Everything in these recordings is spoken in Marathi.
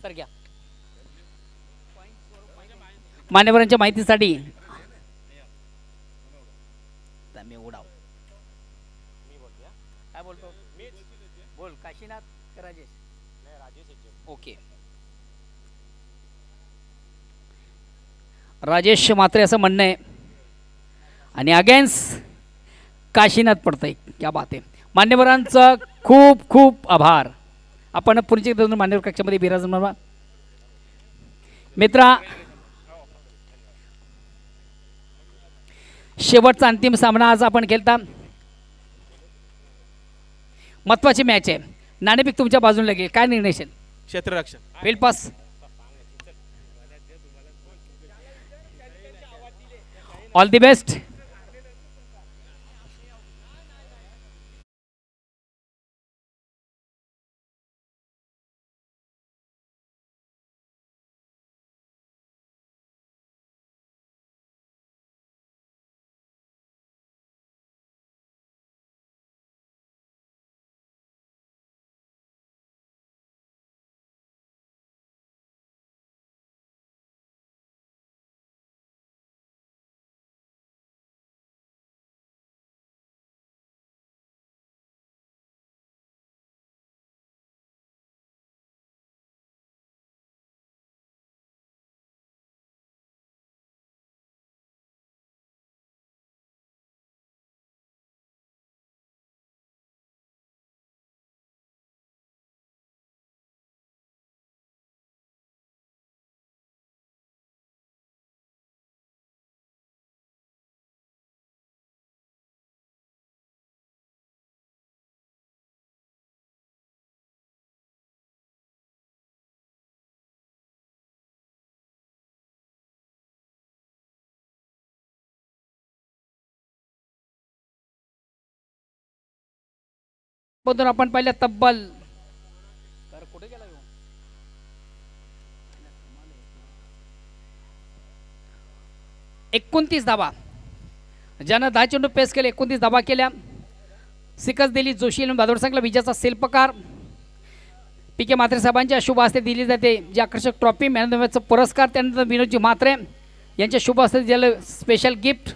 सर घ्या मान्यवरांच्या माहितीसाठी मी उडाव काय बोलतो बोल काशीनाथ का राजेश ओके राजेश मात्रे असं म्हणणं आहे आणि अगेन्स्ट काशीनाथ पडतंय क्या बात आहे मान्यवरांचं खूप खूप आभार आपण पुढच्या मान्यवर कक्षामध्ये विराजमान मित्रा शेवटचा अंतिम सामना आज आपण खेळता महत्वाची मॅच आहे नाणेफेक तुमच्या बाजूला लागेल काय निर्णय असेल क्षेत्ररक्षण फील्ड पास ऑल दी बेस्ट बदून आपण पाहिलं तब्बल कुठे गेला 29 धावा ज्यानं 10 चेंडू पेस केले 29 धावा केल्या सिकस दिली जोशी भादोड संघाला विजयाचा शिल्पकार पी के म्हात्रे साहेबांच्या शुभ हस्ते दिली जाते जी आकर्षक ट्रॉफी मॅन ऑफ द मॅचचा पुरस्कार त्यानंतर विनोदजी म्हात्रे यांच्या शुभ हस्ते दिलेलं स्पेशल गिफ्ट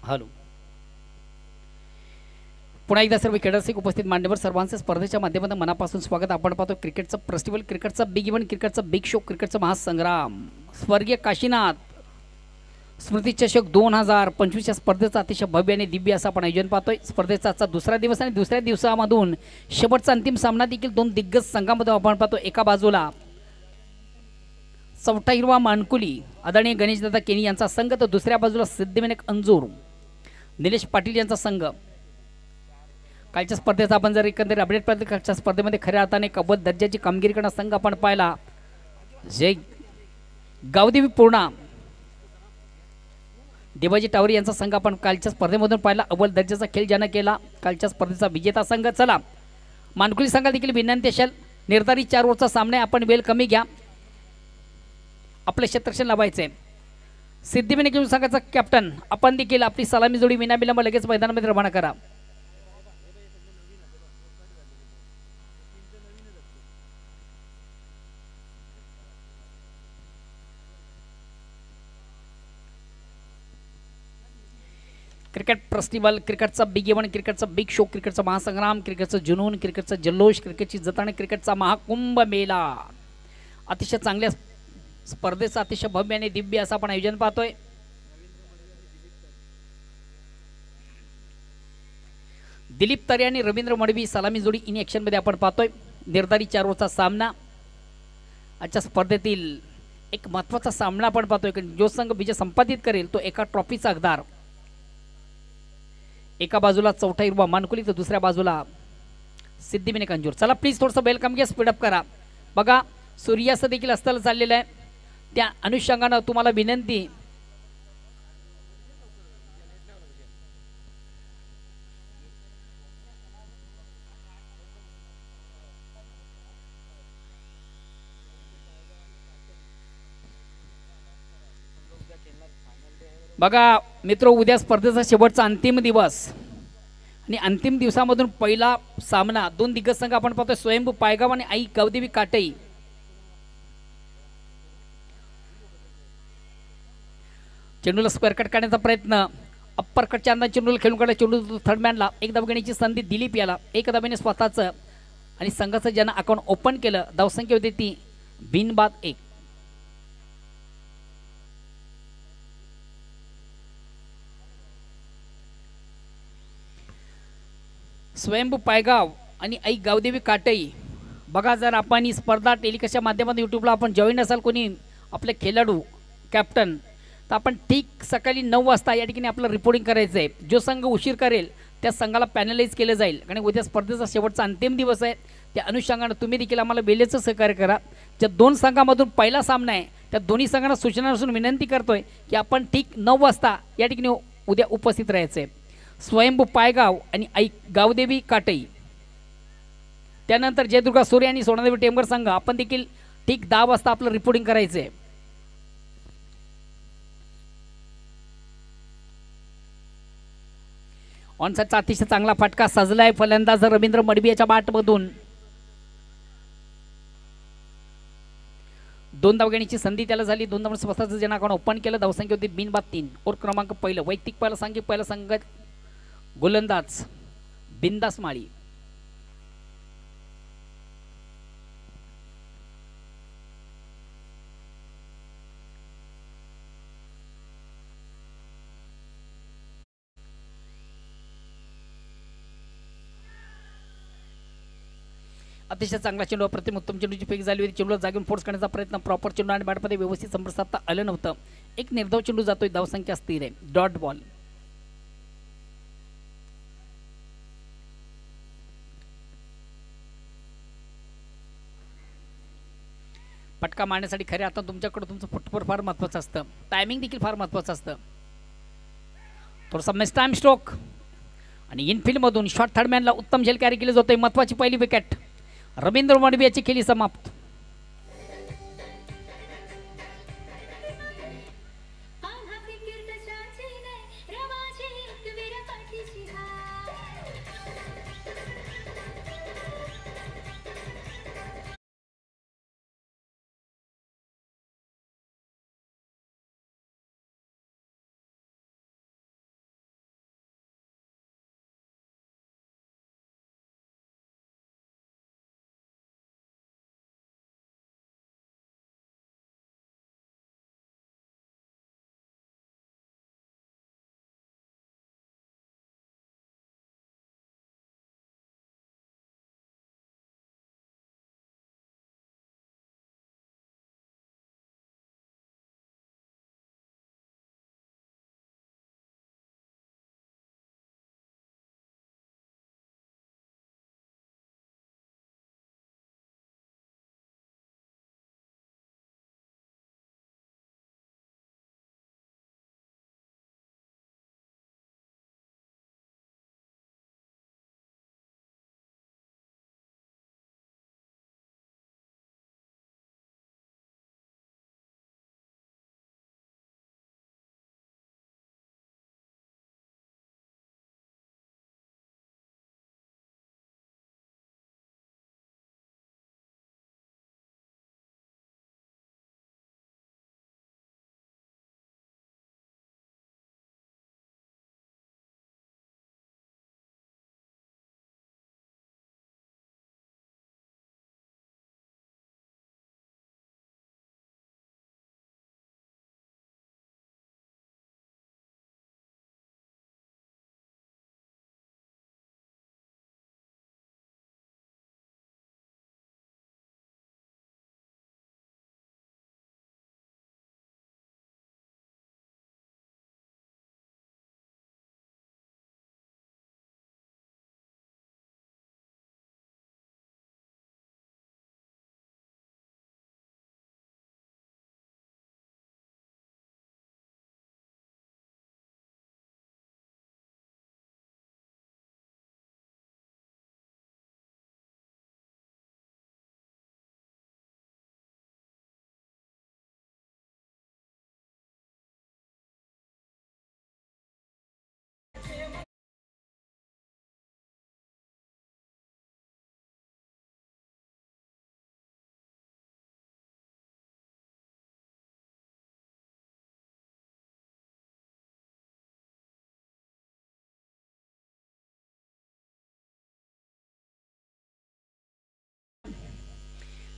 हॅलो पुन्हा एकदा सर्व खेळाडू उपस्थित मान्यवर सर्वांचे स्पर्धेच्या माध्यमातून मनापासून स्वागत आपण पाहतो क्रिकेटचं फेस्टिवल क्रिकेटचा बिग इव्हेंट क्रिकेटचा बिग शो क्रिकेटचा महासंग्राम स्वर्गीय काशीनाथ स्मृती चषक 2025 स्पर्धेचा अतिशय भव्य आणि दिव्य असं आपण आयोजन पाहतोय स्पर्धेचा आजचा दुसरा दिवस आणि दुसऱ्या दिवसामधून शेवटचा अंतिम सामना देखील दोन दिग्गज संघांमध्ये आपण पाहतो एका बाजूला चौथा हिरवा मानकुली आदरणीय गणेशदादा केनी यांचा संघ, तर दुसऱ्या बाजूला सिद्धिविनायक अंजूर निलेश पाटील यांचा संघ. कालच्या स्पर्धेचा आपण जर एकंदरीत अपडेट पाहिलं, कालच्या स्पर्धेमध्ये खऱ्या अर्थाने कबल दर्जाची कामगिरी करणारा संघ आपण पाहिला. जय गावदेवी पूर्णा देवाजी टावरी यांचा संघ आपण कालच्या स्पर्धेमधून पाहिला. अव्वल दर्जाचा खेळ ज्यानं केला कालच्या स्पर्धेचा विजेता संघ. चला मानकुली संघाला देखील विनंती असेल, निर्धारित 4 ओव्हरचा सामना आहे, आपण वेळ कमी घ्या, आपले क्षेत्ररक्षण लावायचे. सिद्धिविनायक संघाचा कॅप्टन आपण देखील आपली सलामी जोडी विनाविलंब लगेच मैदानामध्ये रवाना करा. क्रिकेट फेस्टिवल, क्रिकेटचा बिग इव्हेंट, क्रिकेटचा बिग शो, क्रिकेटचा महासंग्राम, क्रिकेटचं जुनून, क्रिकेटचा जल्लोष, क्रिकेटची जताने, क्रिकेटचा महाकुंभ मेला. अतिशय चांगल्या स्पर्धेचं अतिशय भव्य आणि दिव्य असं आपण आयोजन पाहतोय. दिलीप तरे आणि रवींद्र मडवी सलामी जोडी इन ॲक्शन मध्ये आपण पाहतोय. निर्धारित 4 ओव्हरचा सामना. आजच्या स्पर्धेतील एक महत्त्वाचा सामना आपण पाहतोय, की जो संघ विजय संपादित करेल तो एका ट्रॉफीचा हकदार. एका बाजूला चौथा हिरवा मानकुली, तर दुसऱ्या बाजूला सिद्धिविनायक अंजूर. चला प्लीज थोडंसं वेलकम घ्या, स्पीडअप करा. बघा सूर्यास्त देखील अस्ताला चाललेलं आहे, त्या अनुषंगानं तुम्हाला विनंती, बघा मित्र, उद्या स्पर्धेचा शेवटचा अंतिम दिवस आणि अंतिम दिवसामधून पहिला सामना. 2 दिग्गज संघ आपण पाहतोय, स्वयंभू पायगाव आणि आई गावदेवी काटई. चेंडूला स्क्वेअर कट करण्याचा प्रयत्न, अप्पर कटच्या अंदाज चेंडूला खेळून काढला. चेंडू थर्डमॅनला एक धाव घेण्याची संधी दिलीप याला. एक धावेने स्वतःचं आणि संघाचं ज्यानं अकाउंट ओपन केलं. धावसंख्या होती ती बिनबाद 1. स्वयंभू पायगाव आणि आई गावदेवी काटई. बघा जर आपण ही स्पर्धा टेलिकास्टच्या माध्यमातून यूट्यूबला आपण जॉईन असाल कोणी आपले खेळाडू कॅप्टन, तर आपण ठीक सकाळी 9 वाजता या ठिकाणी आपलं रिपोर्टिंग करायचं आहे. जो संघ उशीर करेल त्या संघाला पॅनलाइज केलं जाईल, कारण उद्या स्पर्धेचा शेवटचा अंतिम दिवस आहे. त्या अनुषंगानं तुम्ही देखील आम्हाला वेळेचं सहकार्य करा. ज्या 2 संघामधून पहिला सामना आहे त्या दोन्ही संघांना सूचना असून विनंती करतोय की आपण ठीक 9 वाजता या ठिकाणी उद्या उपस्थित राहायचं आहे. स्वयंभू पायगाव आणि आई गावदेवी काटई, त्यानंतर जयदुर्गा सूर्य आणि सोनादेवी टेमगर संघ आपण देखील ठीक 10 वाजता आपलं रिपोर्टिंग करायचं आहे. ऑनसाईडचा अतिशय चांगला फटका सजलाय. फलंदाज रवींद्र मडवी याच्या बॅटमधून 2 धाव घेण्याची संधी त्याला झाली. 2 धाव स्वतःचं ज्यांना अकाउंट ओपन केलं. धावसंख्या होती बिनबाद 3. ओर क्रमांक पहिलं वैयक्तिक पहिला सांगितलं. पहिला संघ गोलंदाज बिंदास माळी. अतिशय चांगला चेंडू, प्रतिम उत्तम चेंडूची फेक झाली होती. चेंडूला जागेऊन फोर्स करण्याचा प्रयत्न, प्रॉपर चेंडू आणि बॅटमध्ये व्यवस्थित संपर्क साधता आलं नव्हतं. एक निर्धाव चेंडू जातोय. धावसंख्या स्थिर आहे. Dot ball. फटका मारण्यासाठी खऱ्या आता तुमच्याकडे तुमचं फुटबॉल फार महत्त्वाचं असतं. टायमिंग देखील फार महत्त्वाचं असतं. थोडासा मिस टाइम स्ट्रोक आणि इनफिल्डमधून शॉर्ट थर्डमॅनला उत्तम झेल कॅरी केली जाते. महत्त्वाची पहिली विकेट. रवींद्र मडवी याची खेळी समाप्त.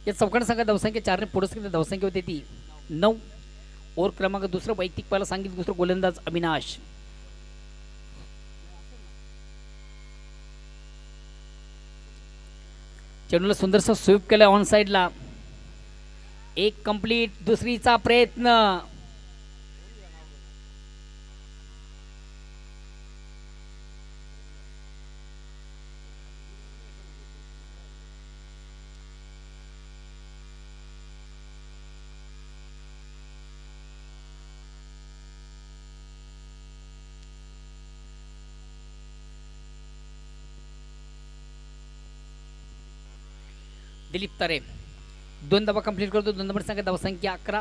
या चौकाने संघ धावसंख्या 4 ने पुरस्कृत धावसंख्या होती ती 9. ओव्हर क्रमांक दुसरं वैयक्तिक पहिला सांगितलं दुसरं गोलंदाज अविनाश. चेंडूला सुंदरसा स्वीप केला ऑन साइडला. एक कंप्लीट. दुसरीचा प्रयत्न. दिलीप तारे 2 धावा कंप्लीट करतो. 2 नंबर संख्या धावसंख्या 11.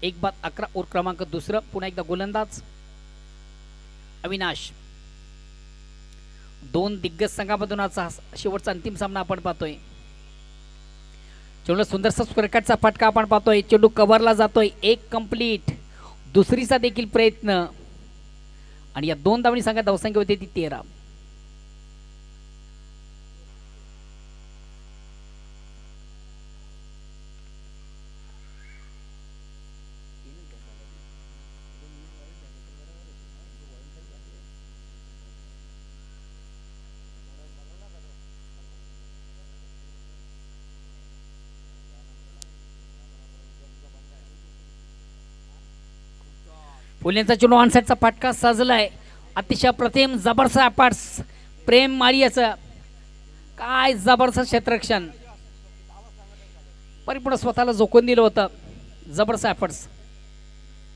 1 बाद 11. ओव्हर क्रमांक दुसरं पुन्हा एकदा गोलंदाज अविनाश. 2 दिग्गज संघामधून आज शेवटचा अंतिम सामना आपण पाहतोय. चेंडूला सुंदरसा स्क्वेअरकटचा फटका आपण पाहतोय. चेंडू कव्हरला जातोय. एक कंप्लीट. दुसरीचा देखील प्रयत्न आणि या 2 धावांनी संघात धावसंख्या होती ती 13. फुलेंचा चेंडू ऑनसाइडचा फटका सजलाय. अतिशय प्रतिम जबरदस्त ॲपर्ट्स प्रेम माळीयाचं. काय जबरदस्त क्षेत्ररक्षण. परिपूर्ण स्वतःला झोकून दिलं होतं. जबरदस्त ॲपर्ट्स.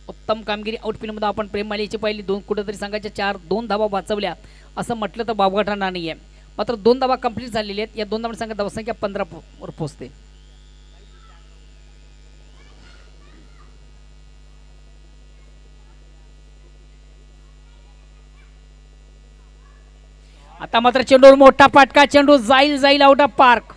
उत्तम कामगिरी. आउटफील्डमध्ये आपण प्रेम माळीयाची पहिली 2 कुठेतरी संघाच्या 2 धावा वाचवल्या असं म्हटलं तर बावघाटांना नाही आहे. मात्र 2 धावा कंप्लीट झालेल्या आहेत. या 2 धावांनी संघात धावसंख्या 15 वर पोहोचते. आता मात्र चेंडूवर मोठा फटका. चेंडू जाईल आउट ऑफ पार्क.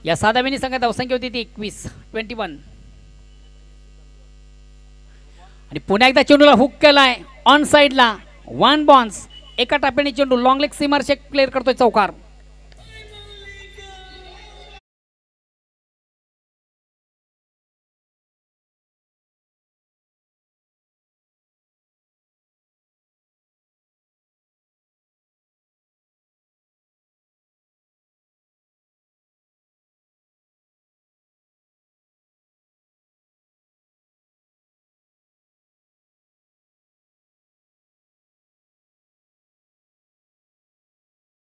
या 6 धावांनी संघात धावसंख्या होती ती 21. आणि पुन्हा एकदा चेंडूला हुक केलाय ऑन साइडला. 1 बॉन्स. एका टाप्याने चेंडू लॉंग लेग सीमार शेक क्लिअर करतोय चौकार.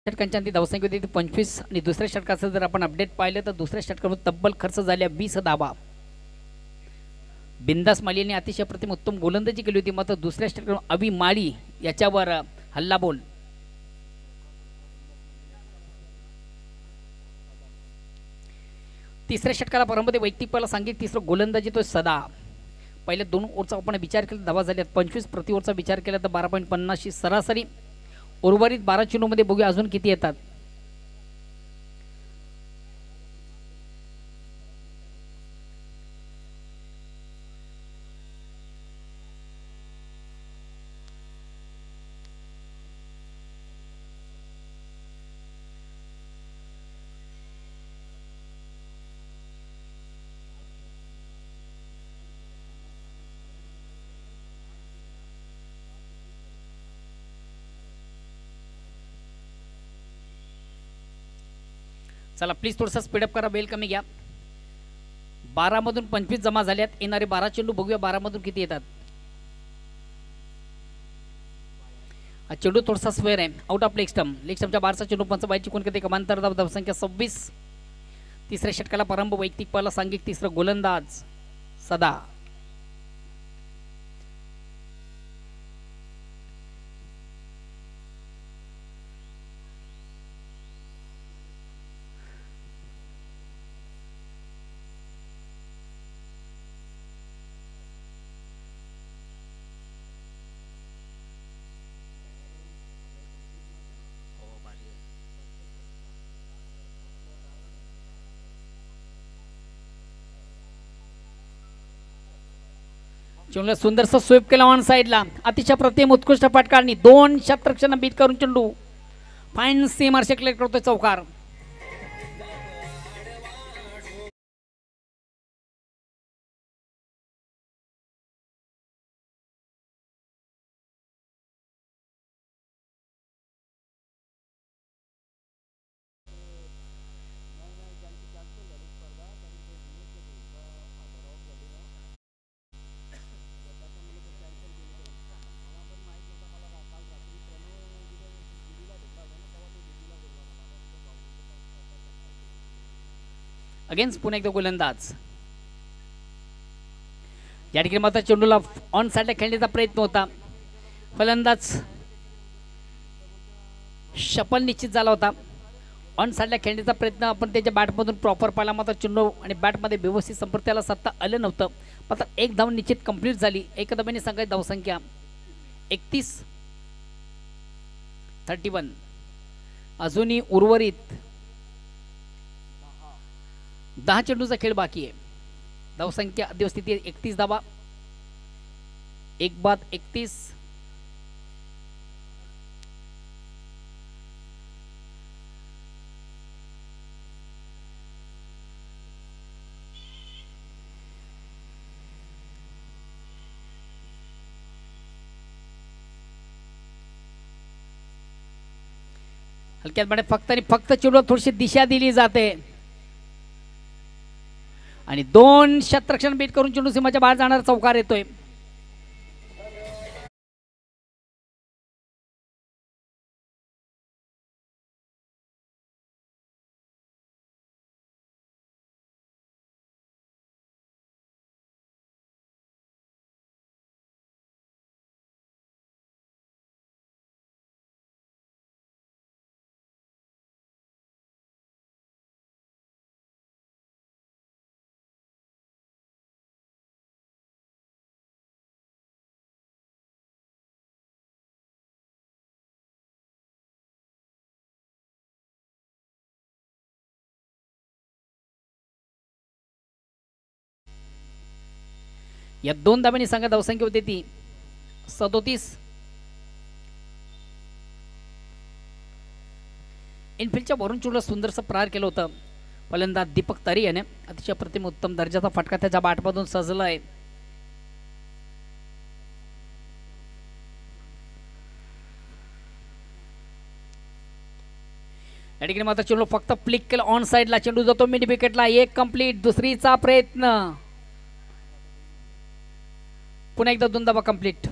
षटकांच्या अंती धावसंख्या होती 25 आणि दुसऱ्या षटकाचं जर आपण अपडेट पाहिलं तर दुसऱ्या षटकावर तब्बल खर्च झाल्या 20 धावा. बिंदास माळीने अतिशय प्रतिम उत्तम गोलंदाजी केली होती. मात्र दुसऱ्या षटकावर अवी माळी याच्यावर हल्ला बोल. तिसऱ्या षटकाला प्रारंभ वैयक्तिक पहिला सांगितलं तिसरं गोलंदाजी तो सदा. पहिल्या 2 ओव्हरचा आपण विचार केला धावा झाल्यात 25. प्रति ओव्हरचा विचार केला तर 12.50 सरासरी. उर्वरित 12 चेंडूमध्ये बघूया अजून किती येतात. चला प्लीज थोडंसं स्पीडअप करा. बेल कमी घ्या. 12 मधून 25 जमा झाल्यात. येणारे 12 चेंडू बघूया 12 मधून किती येतात. हा चेंडू थोडासा स्क्वेअर आहे. Out of leg stump. Leg स्टंपच्या 12चा चेंडू 55 चुकून किती कमांतर धावसंख्या 26. तिसऱ्या षटकाला प्रारंभ वैयक्तिक पहिला सांघिक तिसरं गोलंदाज सदा. चेंडूला सुंदरसा स्वीप केला ऑन साइडला. अतिशय प्रतिम उत्कृष्ट फटकारणी 2 शतरक्षण बीट करून चेंडू फाईन सीमार शेकलेट करतोय चौकार. अगेन्स्ट पुन्हा एकदा गोलंदाज. या ठिकाणी मात्र चेंडूला ऑन साइडला खेळण्याचा प्रयत्न होता. फलंदाज शपल निश्चित झाला होता. ऑन साइडला खेळण्याचा प्रयत्न आपण त्याच्या बॅटमधून प्रॉपर पाहिला, मात्र चेंडू आणि बॅटमध्ये व्यवस्थित संपर्क त्याला सत्ता आलं नव्हतं. मात्र एक धाव निश्चित कंप्लीट झाली. एका धावेने सांगायची धावसंख्या 31. अजूनही उर्वरित 10 चेंडूचा खेळ बाकी आहे. धावसंख्या अद्यस्थिती 31 धावा. 1 बाद 31. हलक्यात म्हणजे फक्त आणि फक्त चेंडूला थोडीशी दिशा दिली जाते आणि 2 शतरक्षण बीट करून चेंडू सीमाच्या बाहेर जाणारा चौकार येतोय. या 2 धाब्यांनी सांगा धावसंख्या होती ती 37. इनफिल्डच्या वरून चेंडूला सुंदरसं प्रहार केलं होतं. फलंदाज दीपक तारी याने अतिशय प्रतिम उत्तम दर्जाचा फटका त्याच्या बॅटमधून सजला आहे. या ठिकाणी मात्र चेंडू फक्त फ्लिक केला ऑन साइडला. चेंडू जातो मिड विकेटला. 1 कंप्लीट. दुसरीचा प्रयत्न. पुन्हा एकदा 2 धावा कंप्लीट.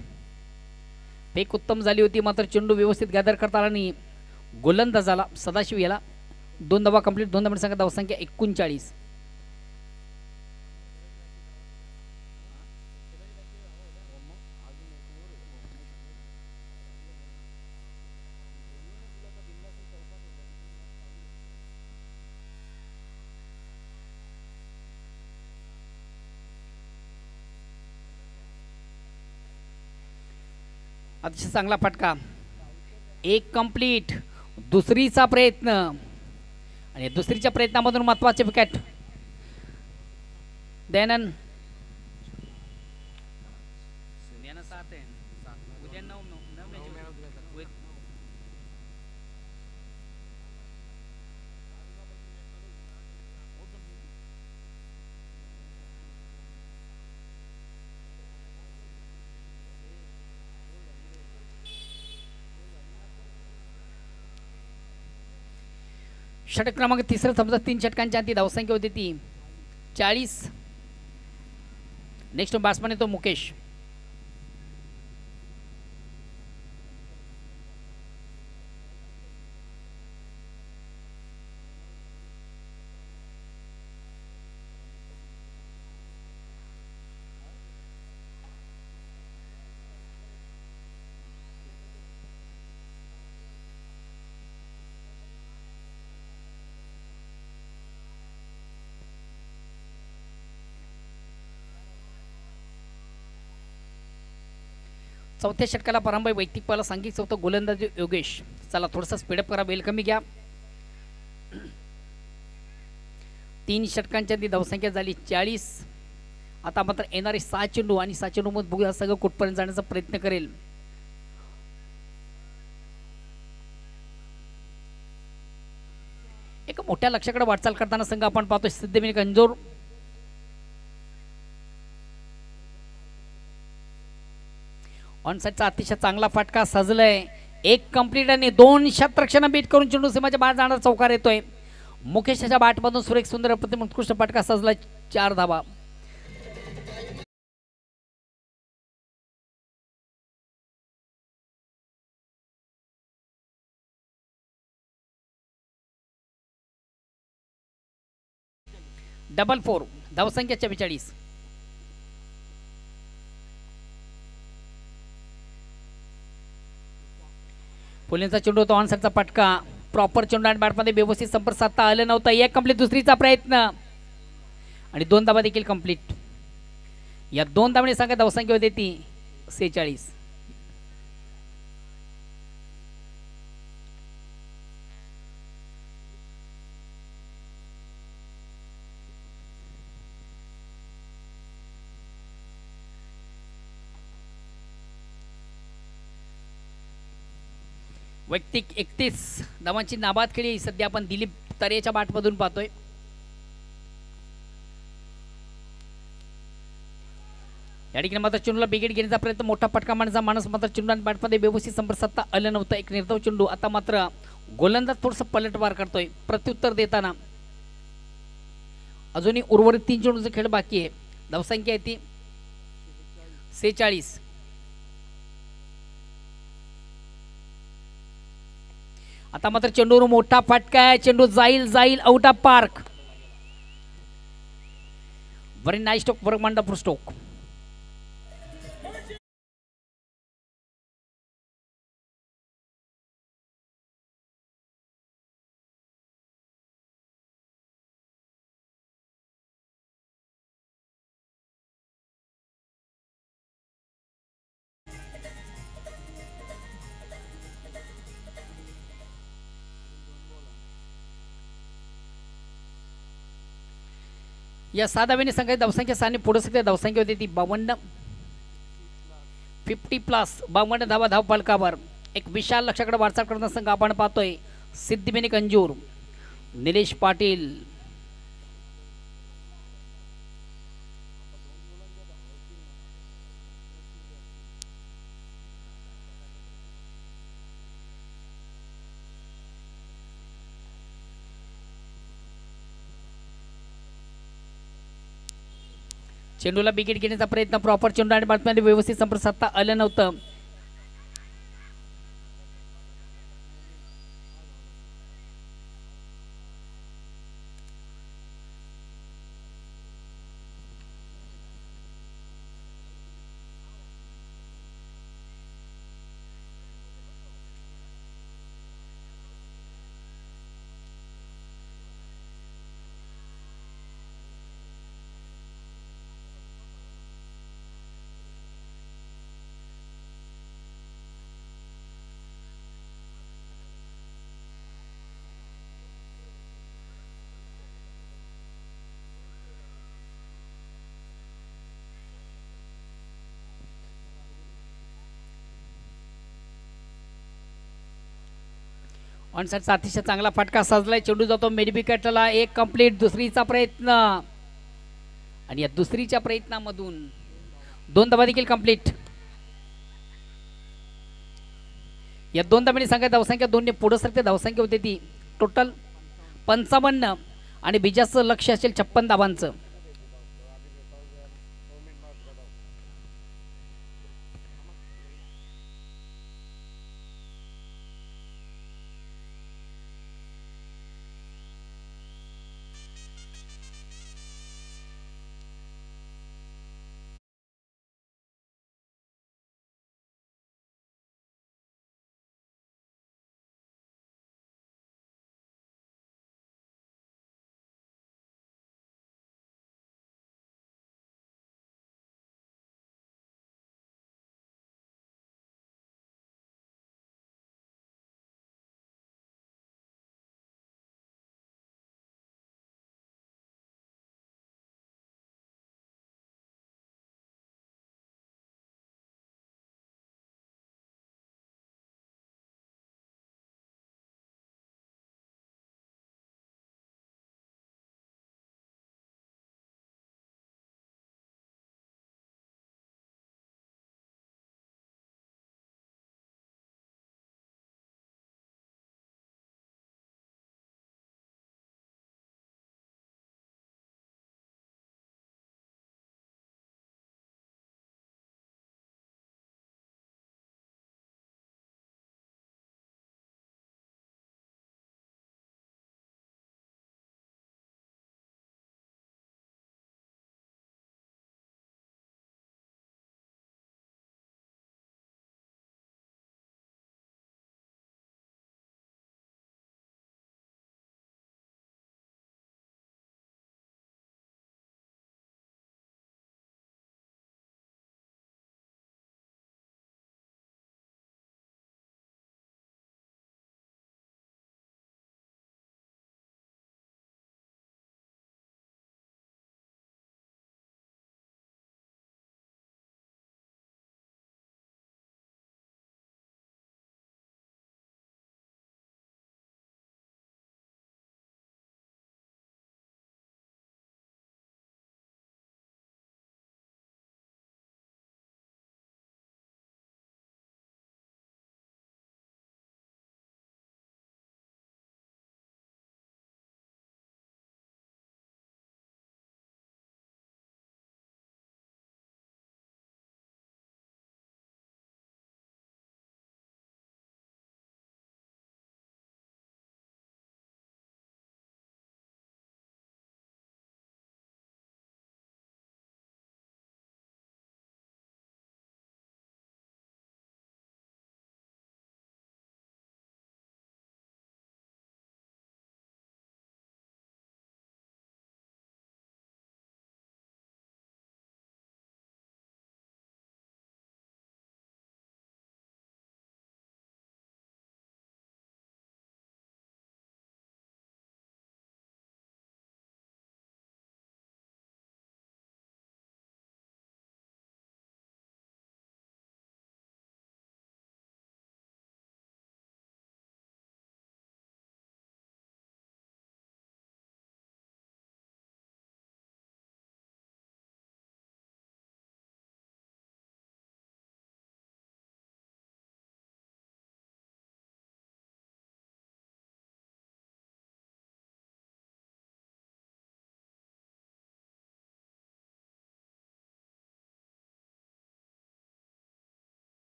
फेक उत्तम झाली होती, मात्र चेंडू व्यवस्थित गॅदर करता आला आणि गोलंदाजाला सदाशिव याला 2 धावा कंप्लीट. 2 धावांनी सांगा धावसंख्या 39. अतिशय चांगला फटका. 1 कंप्लीट. दुसरीचा प्रयत्न आणि दुसरीच्या प्रयत्नामधून महत्वाचे विकेट. दयानंद षटक क्रमांक 3 समजा 3 षटकांच्या अंती धावसंख्या होती ती 40. नेक्स्ट बॅट्समन येतो मुकेश. चौथ्या षटकाला प्रारंभ. वैयक्तिक पाला सांघिक चौथा गोलंदाज योगेश. चला थोडासा स्पीडअप करा, वेल कमी घ्या. 3 षटकांच्या आधी धावसंख्या झाली 40. आता मात्र येणारे 6 चेंडू आणि 6 चेंडू मध्ये बघूया सगळं कुठपर्यंत जाण्याचा प्रयत्न करेल. एक मोठ्या लक्ष्याकडे वाटचाल करताना संघ आपण पाहतोय सिद्धिविनायक अंजोर. ऑन साईडचा अतिशय चांगला फटका सजलाय. एक कंप्लीट आणि 2 शतरक्षण बीट करून चेंडू सीमाच्या बाहेर जाणार चौकार येतोय. मुकेशच्या बॅटमधून सुरेख सुंदर प्रतिम उत्कृष्ट फटका सजलाय. 4 धावा. डबल 4 धावसंख्या 44. फुलेंचा चेंडू होता. ऑन साईडचा फटका प्रॉपर चेंडू आणि बॅटमध्ये व्यवस्थित संपर्क साधता आलं नव्हतं. एक कंप्लीट दुसरीचा प्रयत्न आणि 2 धावा देखील कंप्लीट. या 2 धावांनी सांगा धावसंख्या होती ती 46. वैयक्तिक 31 धावांची नाबाद खेळी सध्या आपण दिलीप तरेच्या बॅटमधून पाहतोय. या ठिकाणी मात्र चेंडूला बिगेट घेण्याचा प्रयत्न मोठा फटका मारण्याचा माणूस मात्र चेंडू आणि बॅटमध्ये व्यवस्थित संपर्क साधता आलं नव्हतं. एक निर्धाव चेंडू. आता मात्र गोलंदाज थोडंसं पलटवार करतोय प्रत्युत्तर देताना. अजूनही उर्वरित 3 चेंडूचा खेळ बाकी आहे. धावसंख्या आहे ती 46. आता मात्र चेंडूवर मोठा फटका आहे. चेंडू जाईल जाईल out of park. Very nice stroke. Wonderful stroke. या 6 धावांनी संघाची धावसंख्या 6 ने पुढे सध्या धावसंख्या होती ती 52. 50+ 52 धावा धाव फलकावर. एक विशाल लक्ष्याकडे वाटचाल करताना संघ आपण पाहतोय सिद्धिविनायक अंजूर, निलेश पाटील. चेंडूला विकेट घेण्याचा प्रयत्न प्रॉपर चेंडू आणि बॅटमध्ये व्यवस्थित संपर्क साधता आलं नव्हतं. ऑन साईडचा अतिशय चांगला फटका सजलाय. चेंडू जातो मिड विकेटला. एक कंप्लीट. दुसरीचा प्रयत्न आणि या दुसरीच्या प्रयत्नामधून 2 धावा देखील कंप्लीट. या 2 धावांनी सांगा धावसंख्या 2 ने पुढे सरते धावसंख्या होती ती टोटल 55 आणि बिजाचं लक्ष असेल 56 धावांचं.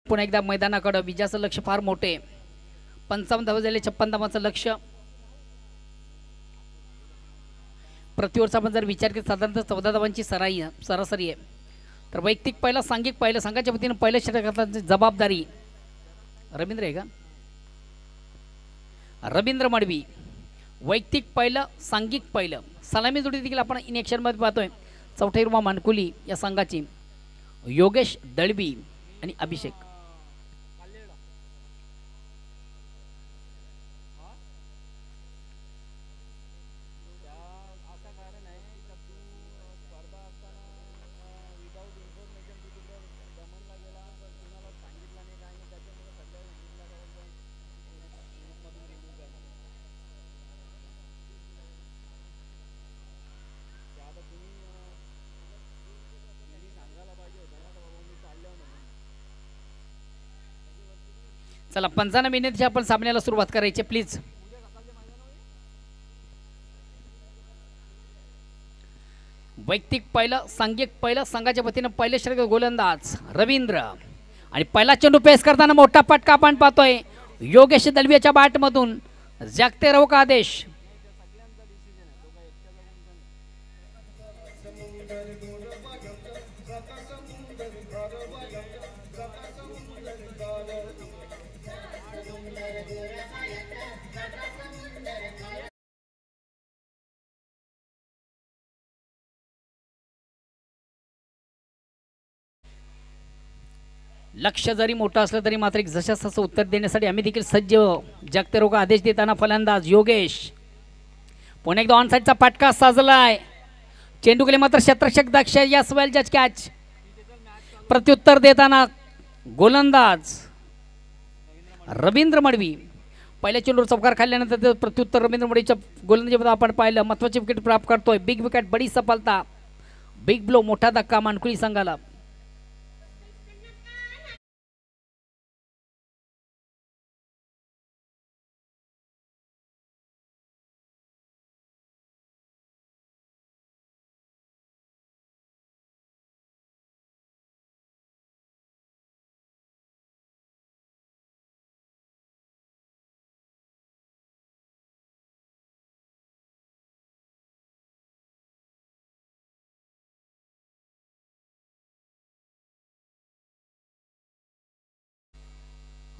पुन्हा एकदा मैदानाकडं विजयाचं लक्ष फार मोठे 55 धावा झाले 56 धावांचं लक्ष प्रतिवर्ष आपण जर विचार केला साधारणतः 14 धावांची सरासरी आहे तर वैयक्तिक पहिला सांघिक पहिलं संघाच्या वतीनं पहिल्या षटकाची जबाबदारी रवींद्र आहे का रवींद्र मडवी वैयक्तिक पहिलं सांघिक पहिलं सलामी जोडी देखील आपण इन ॲक्शनमध्ये पाहतोय चौथा हिरवा मानकुली या संघाची योगेश दळवी आणि अभिषेक चला 55 मिनिटची आपण सामन्याला सुरुवात करायची प्लीज वैयक्तिक पहिलं सांघिक पहिलं संघाच्या वतीनं पहिले षटक गोलंदाज रवींद्र आणि पहिला चेंडू पेस करताना मोठा फटका आपण पाहतोय योगेश दलवीच्या बॅटमधून जागते राहू का आदेश लक्ष जरी मोठं असलं तरी मात्र एक जशास तसं उत्तर देण्यासाठी आम्ही देखील सज्ज जागते रोग आदेश देताना फलंदाज योगेश पुणे एकदा ऑन साईडचा फटका साजलाय चेंडू गेले मात्र क्षेत्ररक्षक दक्ष यस वेल जज कॅच प्रत्युत्तर देताना गोलंदाज रवींद्र मडवी पहिल्या चेंडूवर चौकार खाल्ल्यानंतर प्रत्युत्तर रवींद्र मडवीच्या गोलंदाजीमध्ये आपण पाहिलं महत्त्वाची विकेट प्राप्त करतोय बिग विकेट बडी सफलता बिग ब्लो मोठा धक्का मानकुळी संघाला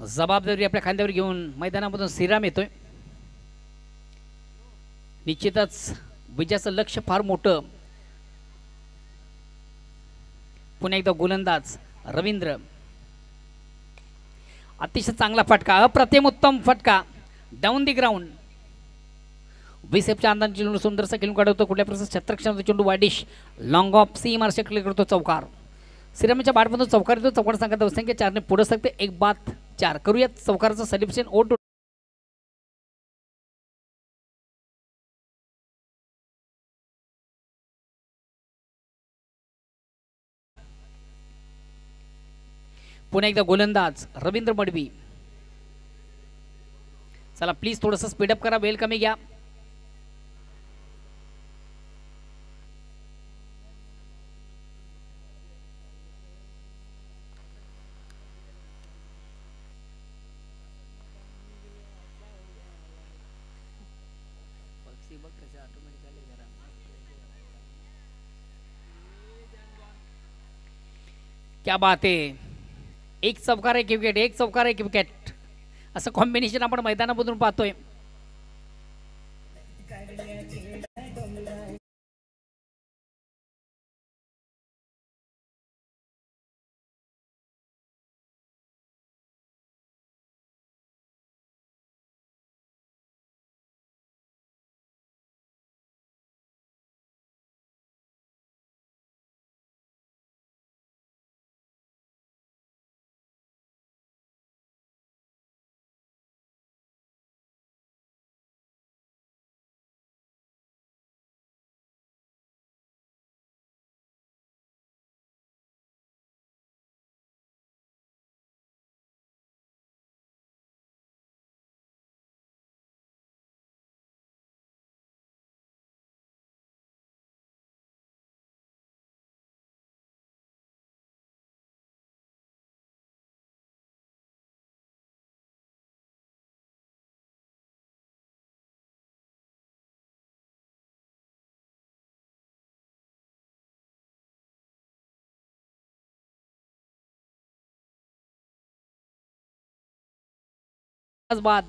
जबाबदारी आपल्या खांद्यावर घेऊन मैदानामधून श्रीराम येतोय निश्चितच विजयाचं लक्ष फार मोठं पुन्हा एकदा गोलंदाज रवींद्र अतिशय चांगला फटका अप्रतिम उत्तम फटका डाऊन दी ग्राउंड विसेपच्या अंदाज चेंडू सुंदरसा खेळून काढवतो कुठल्या प्रकारचा क्षेत्ररक्षणाचा चेंडू वाडिश long off C Marshall click करतो चौकार श्रीरामच्या बॅटमधून चौकार येतो चौकार संख्या संख्या 4 ने पुढे सकते 1 बाद 4 करूयात चौकाराचं सेलिब्रेशन ओ टू पुन्हा एकदा गोलंदाज रवींद्र मडवी चला प्लीज थोडंसं स्पीडअप करा वेळ कमी घ्या क्या बात है एक चौकार एक विकेट एक चौकार एक विकेट असं कॉम्बिनेशन आपण मैदानामधून पाहतोय बाद.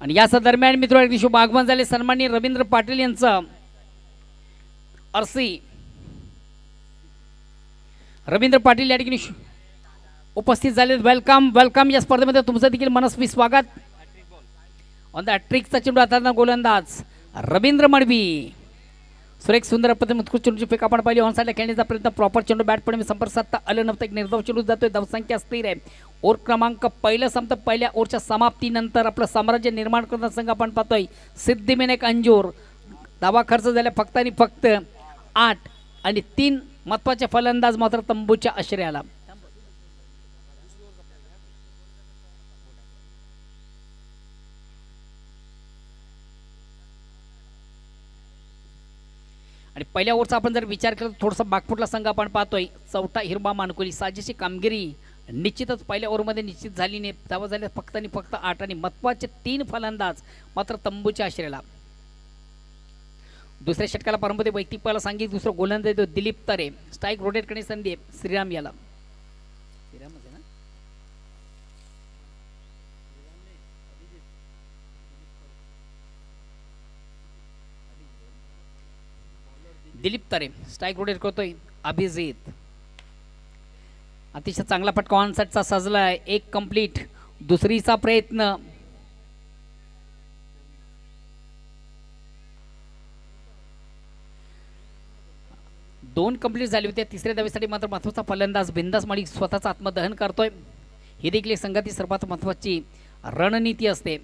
आणि याच दरम्यान मित्र अगदी शुभ आगमन झाले सन्माननीय रवींद्र पाटील यांचं आरसी रवींद्र पाटील या ठिकाणी उपस्थित झाले. Welcome welcome. या स्पर्धेमध्ये तुमचं देखील मनस्वी स्वागत. ऑन द ट्रिकचा चेंडू हाताळताना गोलंदाज रवींद्र मडवी. सुरेख सुंदर पद्धतीने उत्कृष्ट चेंडूची फेक आपण पाहिली. ऑन साईडला खेळण्याचा प्रयत्न प्रॉपर चेंडू बॅट पण संपर्क साधता आलं नव्हतं. एक निर्धाव चेंडू जातोय. धावसंख्या स्थिर आहे. ओव्हर क्रमांक पहिलं संपतं. पहिल्या ओव्हरच्या समाप्तीनंतर आपलं साम्राज्य निर्माण करण्याचा संघ आपण पाहतोय सिद्धिविनायक अंजूर. धावा खर्च झाल्या फक्त आणि फक्त 8 आणि 3 महत्त्वाचे फलंदाज मात्र तंबूच्या आश्रयाला. आणि पहिल्या ओव्हरचा आपण जर विचार केला तर थोडासा बागफुटला संघ आपण पाहतोय. चौथा हिरबा मानकोली. साजेशी कामगिरी निश्चितच पहिल्या ओव्हरमध्ये निश्चित झाली नाही. धावा झाल्या फक्त आणि फक्त 8 आणि महत्त्वाचे 3 फलंदाज मात्र तंबूच्या आश्रयाला. दुसऱ्या षटकाला परंपरे वैयक्तिक पाहायला सांगितलं. दुसरं गोलंदाज देतो दिलीप तरे. स्ट्राईक रोटेट करण्याची संधी श्रीराम याला. दिलीप तरे स्ट्राईक रोटेट करतोय अभिजित. अतिशय चांगला फटका ऑन साईडचा सजलाय. एक कंप्लीट. दुसरीचा प्रयत्न. दोन कंप्लीट झाली होती. तिसऱ्या धावेसाठी मात्र महत्त्वाचा फलंदाज बिंदास माळी स्वतःचा आत्मदहन करतोय. ही देखील संघाची सर्वात महत्त्वाची रणनीती असते.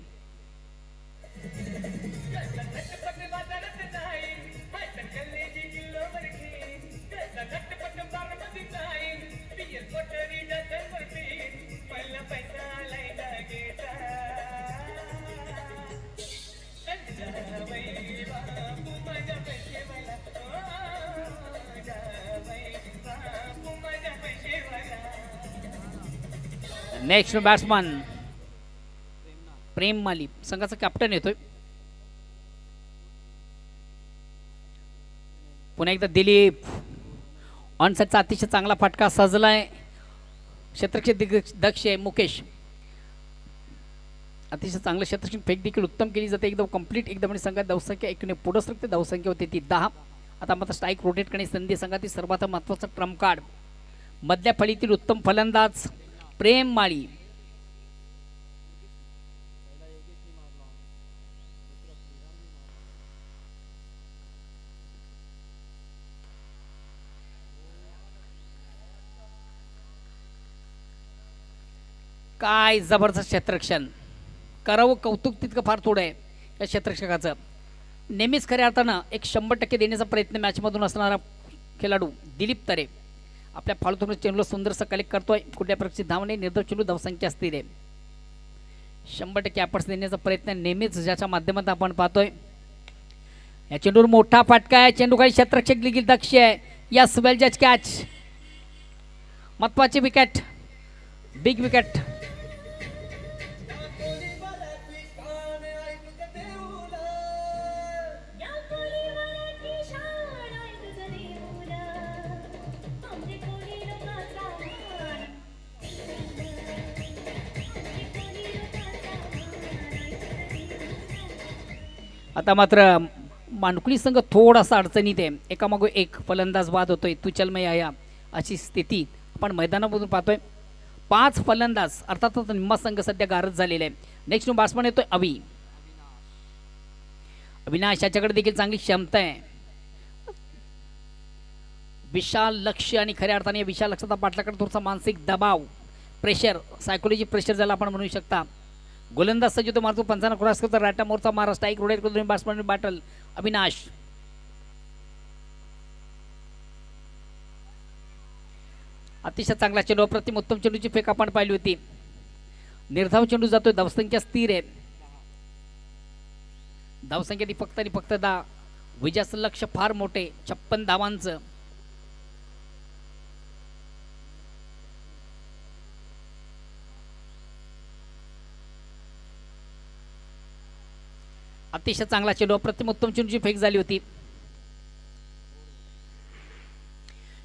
नेक्स्ट बॅट्समन प्रेम माली संघाचा कॅप्टन येतोय. पुन्हा एकदा दिलीप. ऑन साईडचा अतिशय चांगला फटका सजलाय. क्षेत्ररक्षक दक्ष आहे मुकेश. अतिशय चांगलं क्षेत्ररक्षण फेक देखील उत्तम केली जाते. एकदम कंप्लीट एकदम आणि संघात धावसंख्या 1 ने पुढे सरकते. धावसंख्या होती ती 10. आता मात्र स्ट्राईक रोटेट करण्याची संधी संघातील सर्वात महत्त्वाचा ट्रम्प कार्ड मधल्या फळीतील उत्तम फलंदाज प्रेम माळी. काय जबरदस्त क्षेत्ररक्षण. करावं कौतुक तितकं फार थोडं आहे या क्षेत्ररक्षकाचं. नेहमीच खऱ्या अर्थानं एक 100% देण्याचा प्रयत्न मॅचमधून असणारा खेळाडू दिलीप तरे आपल्या फालतून चेंडूला सुंदरसं कलेक्ट करतोय. कुठल्या प्रकारची धाव नाही. निर्धाव चेंडू धावसंख्या असतील. 100% ॲपर्स देण्याचा प्रयत्न नेहमीच ज्याच्या माध्यमातून आपण पाहतोय. या चेंडूवर मोठा फटका आहे. चेंडू काही क्षेत्ररक्षक देखील दक्ष आहे. यस वेल जज कॅच. महत्त्वाची विकेट. Big wicket. आता मात्र मानकुली संघ थोडासा अडचणीत आहे. एकामागो एक फलंदाज बाद होतोय. तुचलमय या अशी स्थिती आपण मैदानामधून पाहतोय. 5 फलंदाज अर्थातच निम्मा संघ सध्या गारज झालेला आहे. नेक्स्ट बॅट्समन येतोय अविनाश. याच्याकडे देखील चांगली क्षमता आहे. विशाल लक्ष आणि खऱ्या अर्थाने विशाल लक्षाचा पाटलाकडे थोडासा मानसिक दबाव प्रेशर, सायकोलॉजी प्रेशर ज्याला आपण म्हणू शकता. गोलंदाज सज्ज मारतो, पंचांना क्रॉस करतो, राटा मोरचा मारा, स्ट्राईक रोडेट करतो, दोन्ही बॅट्समॅन बॅटल. अविनाश अतिशय चांगला चेंडू, अप्रतिम उत्तम चेंडूची फेक आपण पाहिली होती. निर्धाव चेंडू जातोय, धावसंख्या स्थिर आहे. धावसंख्या ती फक्त आणि फक्त 10. विजयाचं लक्ष फार मोठे, 56 धावांचं. अतिशय चांगला चेंडू, अप्रतिम उत्तम चेंडूची फेक झाली होती.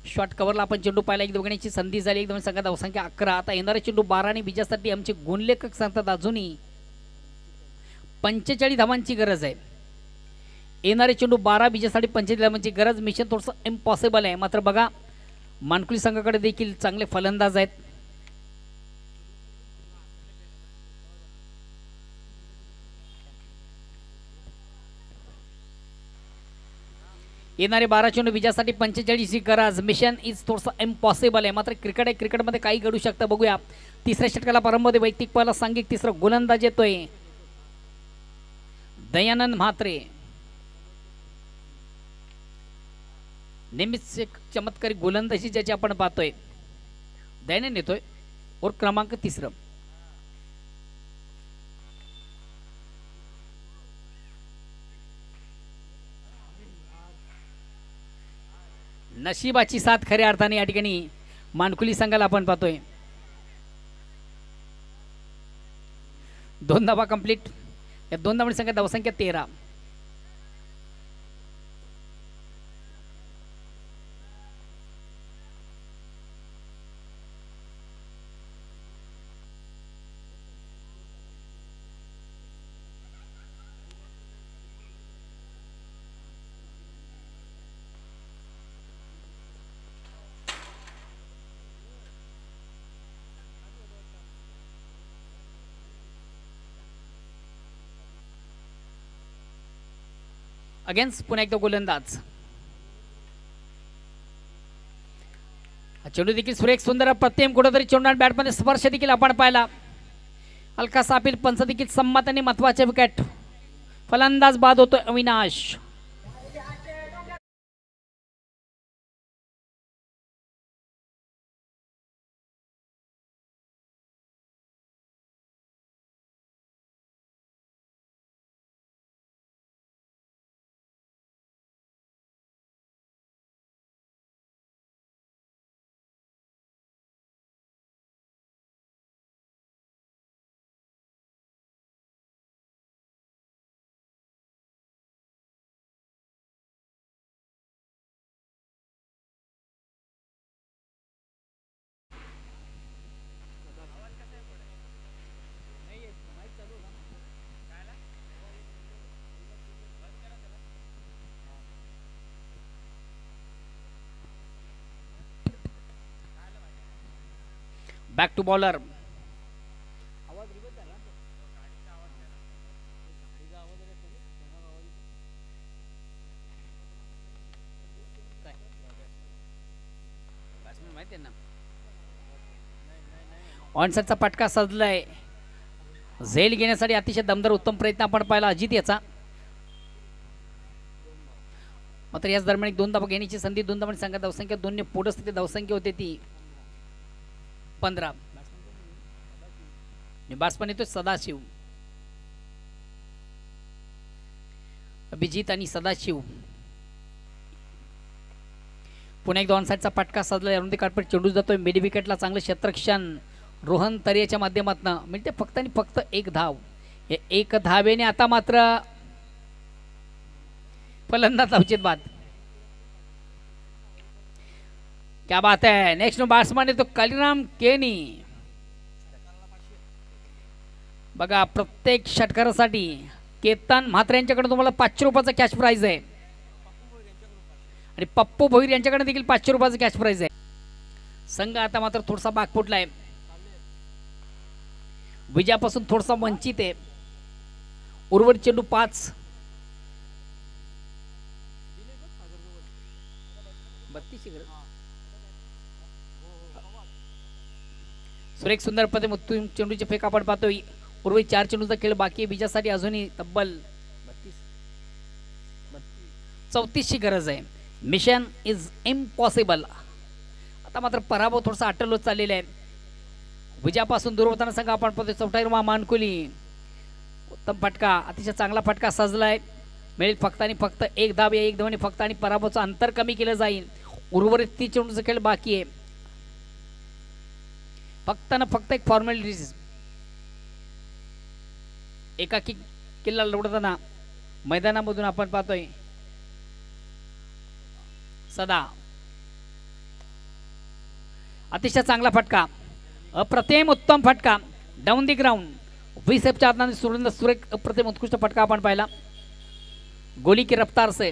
शॉर्ट कव्हरला आपण चेंडू पाहिला, एक दोघांची संधी झाली, एकदम संघात धावसंख्या 11. आता येणारे चेंडू 12 आणि विजयासाठी आमचे गुणलेखक सांगतात अजूनही 45 धावांची गरज आहे. येणारे चेंडू 12, विजयासाठी 45 धावांची गरज. मिशन थोडंसं इम्पॉसिबल आहे. मात्र बघा मानकुली संघाकडे देखील चांगले फलंदाज आहेत. येणारे 12 चेंडू, विजयासाठी 45 ही गरज. मिशन इज थोडंसं इम्पॉसिबल आहे. मात्र क्रिकेट आहे, क्रिकेटमध्ये काही घडू शकतं. बघूया तिसऱ्या षटकाला प्रारंभमध्ये वैयक्तिक पहिला सांघिक तिसरा गोलंदाज येतोय दयानंद म्हात्रे. नेहमीच एक चमत्कारी गोलंदाजी ज्याची आपण पाहतोय. दयानंद येतोय और क्रमांक 3. नशिबाची साथ खऱ्या अर्थाने या ठिकाणी मानकुली संघाला आपण पाहतोय. 2 धावा कंप्लीट. या 2 धावांची संख्या, धावसंख्या 13. अगेन्स्ट पुन्हा एकदा गोलंदाज. चेंडू देखील सुरेख सुंदर, प्रत्येक कुठेतरी चेंडू बॅटमध्ये स्पर्श देखील आपण पाहिला. हलकासा अपील, पंच देखील संमत आणि महत्वाचे विकेट. फलंदाज बाद होतोय अविनाश. Back to bowler. ऑनसेटचा पटका सजलाय. झेल घेण्यासाठी अतिशय दमदार उत्तम प्रयत्न आपण पाहिला अजित याचा. मात्र याच दरम्यान 2 धावा घेण्याची संधी. 2 धावांची संख्या, धावसंख्या 2 ने पुढे स्थिती धावसंख्या होते ती 15. बॅट्समन येतो सदाशिव. अभिजित आणि सदाशिव. पुन्हा एक 2 साईडचा पटका साधला. अरुंदी कार्पेट चेंडू जातोय मिड विकेटला. चांगलं क्षेत्ररक्षण रोहन तरियाच्या माध्यमातून मिळते. फक्त आणि फक्त 1 धाव. हे 1 धावेने आता मात्र फलंदाज अवचित बाद. क्या बात है. नेक्स्ट बॅट्समन येतो कालीराम केनी. बघा प्रत्येक षटकारासाठी केतन म्हात्रे यांच्याकडे तुम्हाला 500 रुपयाचा कॅश प्राइज आहे आणि पप्पू भोईर यांच्याकडे देखील 500 रुपयाचा कॅश प्राइज आहे. संघ आता मात्र थोडासा बाग फुटला आहे. विजयापासून थोडासा वंचित आहे. उर्वरित चेंडू 5. 32 सुरेख सुंदर पदे उत्तम चेंडूचे फेक आपण पाहतोय. पूर्वी 4 चेंडूचा खेळ बाकी आहे. बीजासाठी अजूनही तब्बल 34ची गरज आहे. Mission is impossible. आता मात्र पराभव थोडासा अटल चाललेला आहे. विजयापासून दूर होताना संघ आपण पाहतोय. चौथाईरमा मानकुली उत्तम फटका, अतिशय चांगला फटका सजलाय. मिळेल फक्त आणि फक्त एक धाव या एक धावाने फक्त आणि पराभवाचं अंतर कमी केलं जाईल. उर्वरित 30 चेंडूचा खेळ बाकी आहे. फक्त ना फक्त एक फॉर्मॅलिटीज. एकाकी किल्ला लढवताना मैदानामधून आपण पाहतोय सदा अतिशय चांगला फटका, अप्रतिम उत्तम फटका डाऊन दी ग्राउंड. 20 एफच्या आतमध्ये सुरेंद्र सुरेख अप्रतिम उत्कृष्ट फटका आपण पाहिला. गोली की रफ्तार से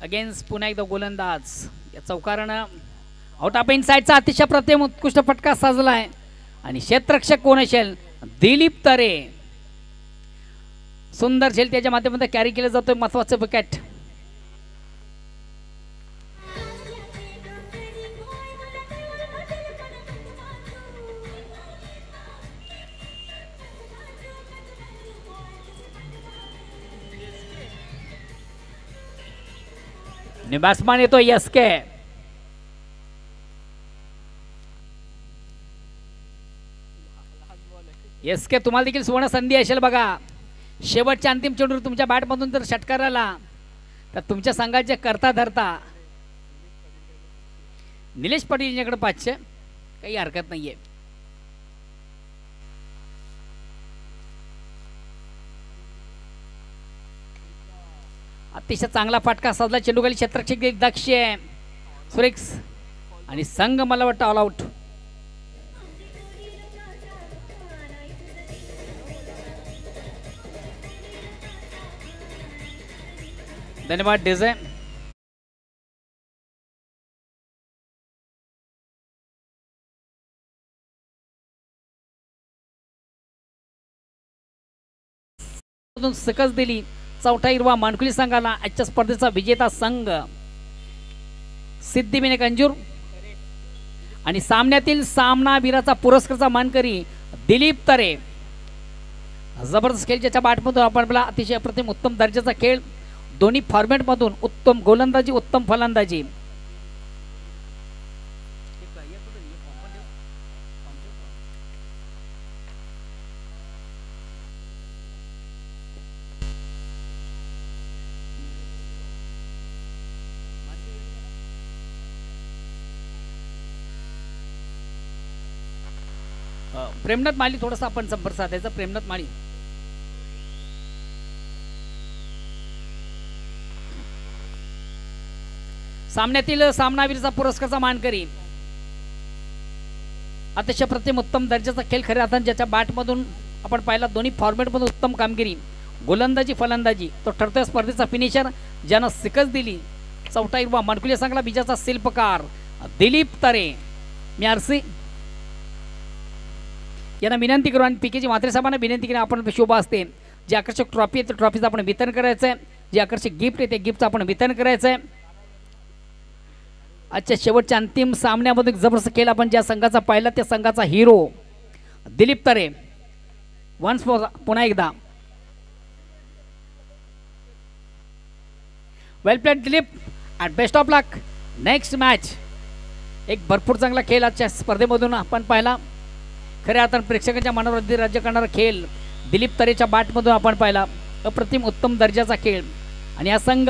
अगेन्स्ट पुन्हा एकदा गोलंदाज या चौकारानं आउट ऑफ इनसाइडचा अतिशय प्रतिम उत्कृष्ट फटका साजलाय. आणि क्षेत्ररक्षक कोण असेल? दिलीप तरे. सुंदर झेल त्याच्या माध्यमातून कॅरी केलं जातोय. महत्वाचं विकेट. बॅट्समॅन येतो एसके. एसके तुम्हाला देखील सुवर्ण संधी असेल बघा. शेवटच्या अंतिम चेंडूवर तुमच्या बॅटमधून जर षटकार आला तर तुमच्या संघाचे करता धरता निलेश पाटील यांच्याकडे 500. काही हरकत नाहीये. अतिशय चांगला फटका साधला. चेंडूखाली क्षेत्ररक्षक दक्ष सुरेख आणि संघ मला वाटतं ऑल आउट. धन्यवाद डेझे. सकस दिली. चौथा हिरवा मानकुली संघाला. आजच्या स्पर्धेचा विजेता संघ सिद्धिविनायक अंजूर आणि सामन्यातील सामनावीराचा पुरस्काराचा मानकरी दिलीप तरे. जबरदस्त खेळ ज्याच्या बॅटमधून आपण अतिशय अप्रतिम उत्तम दर्जाचा खेळ. दोन्ही फॉर्मॅटमधून उत्तम गोलंदाजी उत्तम फलंदाजी. प्रेमनाथ माळी थोडासा आपण संपर्क साधायचा. प्रेमनाथ माळी सामन्यातील सामनावीरचा पुरस्काराचा मानकरी. अतिशय प्रतिम उत्तम दर्जाचा खेळ खऱ्या अर्थाने ज्याच्या बॅटमधून आपण पाहिला. दोन्ही फॉर्मॅटमधून उत्तम कामगिरी. गोलंदाजी फलंदाजी तो ठरतोय स्पर्धेचा फिनिशर ज्यानं सिकस दिली. चौथा हिरवा मानकुली संघाला. बीजाचा शिल्पकार दिलीप तरे. मी आरसी यांना विनंती करू आणि पीकेची मात्रे साहेबांना विनंती करून आपण शोभा असते जे आकर्षक ट्रॉफी आहे त्या ट्रॉफीचं आपण वितरण करायचं आहे. जे आकर्षक गिफ्ट आहे ते गिफ्टचं आपण वितरण करायचं आहे. आजच्या शेवटच्या अंतिम सामन्यामध्ये जबरदस्त खेळ आपण ज्या संघाचा पाहिला त्या संघाचा हिरो दिलीप तरे. वन्स पुन्हा एकदा well played Dilip and best of luck. Next match. एक भरपूर चांगला खेळ आजच्या स्पर्धेमधून आपण पाहिला. खऱ्या अर्थानं प्रेक्षकांच्या मनावर राज्य करणारा खेळ दिलीप तरेच्या बॅटमधून आपण पाहिला. अप्रतिम उत्तम दर्जाचा खेळ. आणि हा संघ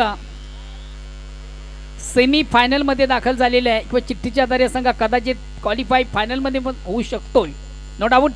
सेमी फायनलमध्ये दाखल झालेला आहे किंवा चिठ्ठीच्या आधारे संघ कदाचित क्वालिफाय फायनलमध्ये होऊ शकतोय. No doubt.